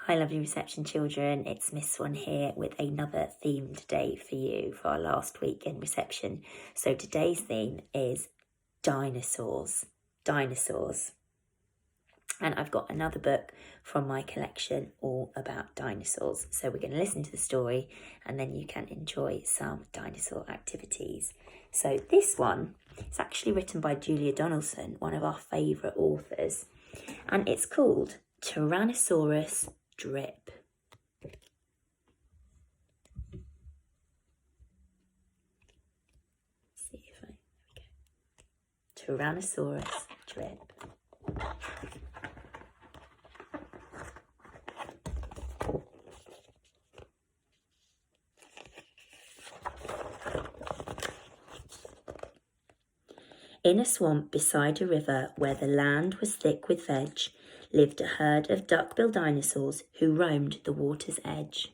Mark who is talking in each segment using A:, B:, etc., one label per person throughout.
A: Hi lovely reception children, it's Miss Swan here with another themed day for you for our last week in reception. So today's theme is dinosaurs. And I've got another book from my collection all about dinosaurs. So we're going to listen to the story and then you can enjoy some dinosaur activities. So this one is actually written by Julia Donaldson, one of our favourite authors, and it's called Tyrannosaurus Drip. See if there we go. Tyrannosaurus Drip. In a swamp beside a river where the land was thick with veg, lived a herd of duck-billed dinosaurs who roamed the water's edge.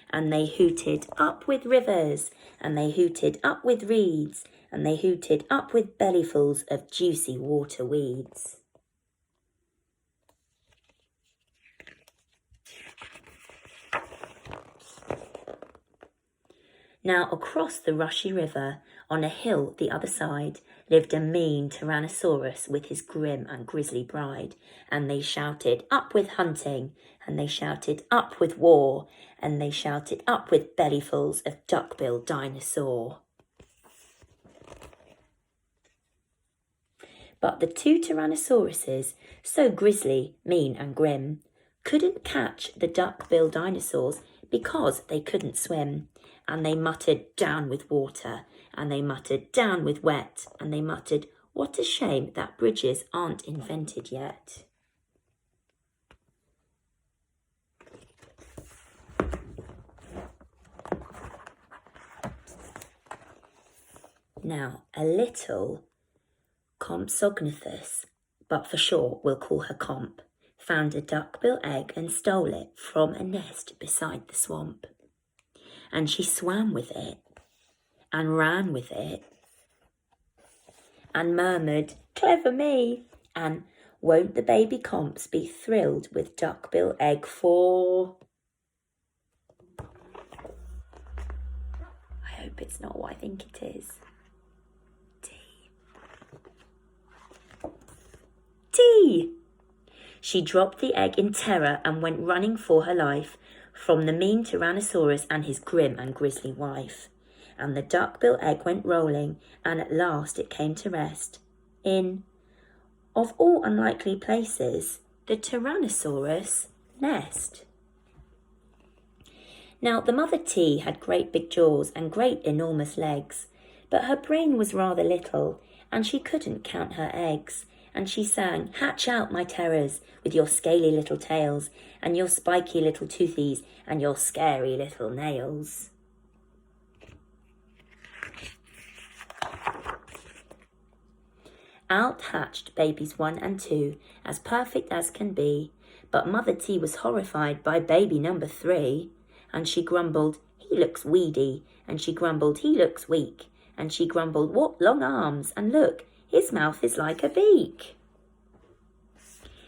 A: And they hooted up with rivers, and they hooted up with reeds, and they hooted up with bellyfuls of juicy water weeds. Now across the rushy river, on a hill the other side, lived a mean Tyrannosaurus with his grim and grisly bride, and they shouted up with hunting, and they shouted up with war, and they shouted up with bellyfuls of duck-billed dinosaur. But the two Tyrannosauruses, so grisly, mean and grim, couldn't catch the duck-billed dinosaurs because they couldn't swim. And they muttered, down with water, and they muttered, down with wet, and they muttered, what a shame that bridges aren't invented yet. Now, a little Compsognathus, but for short we'll call her Comp, found a duck-bill egg and stole it from a nest beside the swamp. And she swam with it, and ran with it, and murmured, clever me, and won't the baby Comps be thrilled with duck-bill egg for... I hope it's not what I think it is. Tea! She dropped the egg in terror and went running for her life from the mean Tyrannosaurus and his grim and grisly wife. And the duck-bill egg went rolling, and at last it came to rest in, of all unlikely places, the Tyrannosaurus nest. Now the mother T had great big jaws and great enormous legs, but her brain was rather little, and she couldn't count her eggs. And she sang, hatch out, my terrors, with your scaly little tails, and your spiky little toothies, and your scary little nails. Out hatched babies 1 and 2, as perfect as can be, but Mother T was horrified by baby number 3, and she grumbled, he looks weedy, and she grumbled, he looks weak, and she grumbled, what long arms, and look, his mouth is like a beak.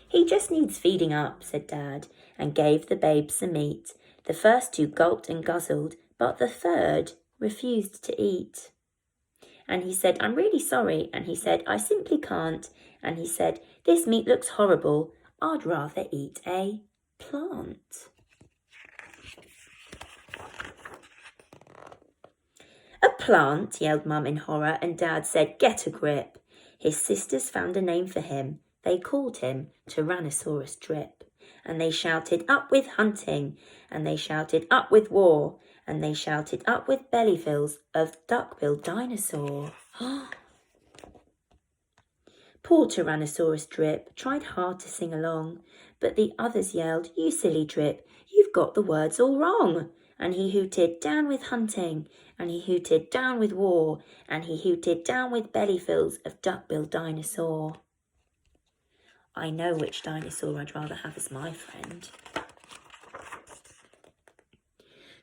A: He just needs feeding up, said Dad, and gave the babe some meat. The first 2 gulped and guzzled, but the third refused to eat. And he said, I'm really sorry. And he said, I simply can't. And he said, this meat looks horrible. I'd rather eat a plant. A plant, yelled Mum in horror, and Dad said, get a grip. His sisters found a name for him. They called him Tyrannosaurus Drip. And they shouted up with hunting, and they shouted up with war, and they shouted up with bellyfills of duck-billed dinosaur. Poor Tyrannosaurus Drip tried hard to sing along, but the others yelled, you silly Drip, you've got the words all wrong. And he hooted, down with hunting, and he hooted, down with war, and he hooted, down with bellyfills of duck-billed dinosaur. I know which dinosaur I'd rather have as my friend.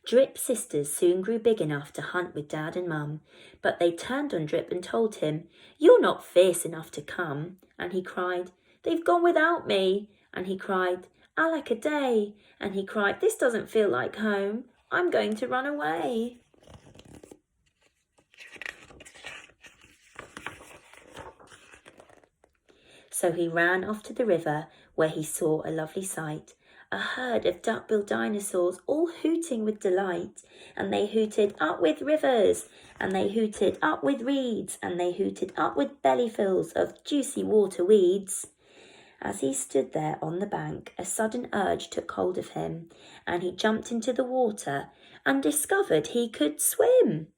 A: Drip's sisters soon grew big enough to hunt with Dad and Mum, but they turned on Drip and told him, you're not fierce enough to come. And he cried, they've gone without me. And he cried, Alak-a-day, and he cried, "This doesn't feel like home. I'm going to run away." So he ran off to the river, where he saw a lovely sight, a herd of duck-billed dinosaurs all hooting with delight. And they hooted up with rivers, and they hooted up with reeds, and they hooted up with bellyfuls of juicy water weeds. As he stood there on the bank, a sudden urge took hold of him, and he jumped into the water and discovered he could swim.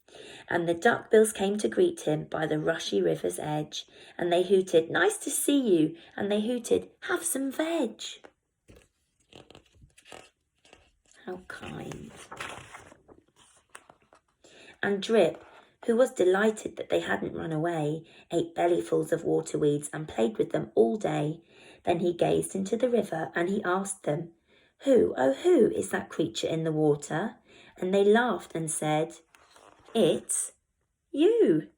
A: And the duckbills came to greet him by the rushy river's edge, and they hooted, "Nice to see you," and they hooted, "Have some veg." How kind. And Drip, who was delighted that they hadn't run away, ate bellyfuls of water weeds and played with them all day. Then he gazed into the river and he asked them, "Who, oh who, is that creature in the water?" And they laughed and said, "It's you."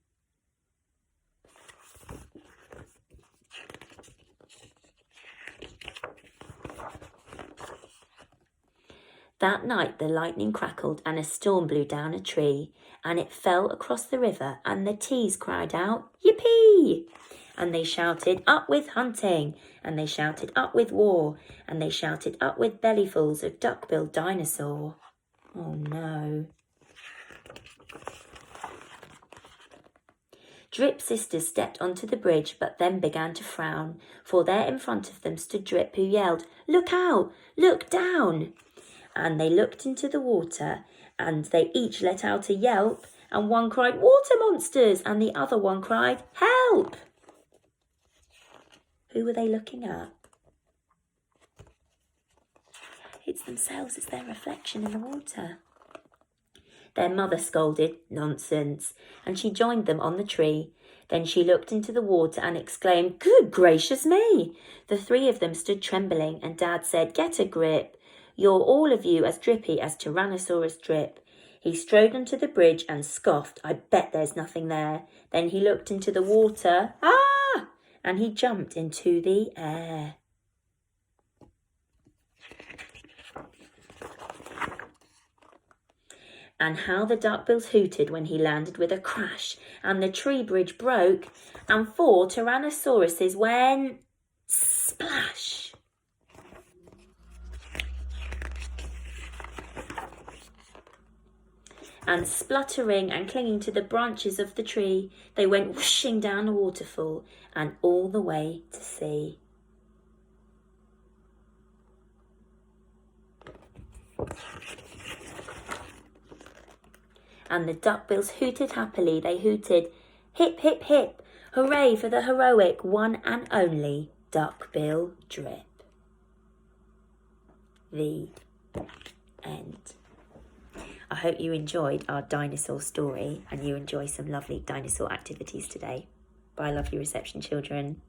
A: That night the lightning crackled and a storm blew down a tree, and it fell across the river, and the teas cried out, "Yippee!" And they shouted, "Up with hunting!" And they shouted, "Up with war!" And they shouted, "Up with bellyfuls of duck-billed dinosaur." Oh no. Drip's sisters stepped onto the bridge, but then began to frown, for there in front of them stood Drip, who yelled, "Look out! Look down!" And they looked into the water, and they each let out a yelp, and one cried, "Water monsters!" and the other one cried, "Help!" Who were they looking at? It's themselves, it's their reflection in the water. Their mother scolded, "Nonsense," and she joined them on the tree. Then she looked into the water and exclaimed, "Good gracious me!" The three of them stood trembling, and Dad said, "Get a grip. You're all of you as drippy as Tyrannosaurus Drip." He strode onto the bridge and scoffed, "I bet there's nothing there." Then he looked into the water, and he jumped into the air. And how the duckbills hooted when he landed with a crash, and the tree bridge broke, and 4 Tyrannosauruses went splash. And spluttering and clinging to the branches of the tree, they went whooshing down the waterfall and all the way to sea. And the duckbills hooted happily. They hooted, "Hip, hip, hip, hooray for the heroic one and only Duckbill Drip." The end. I hope you enjoyed our dinosaur story and you enjoy some lovely dinosaur activities today. Bye, lovely reception children.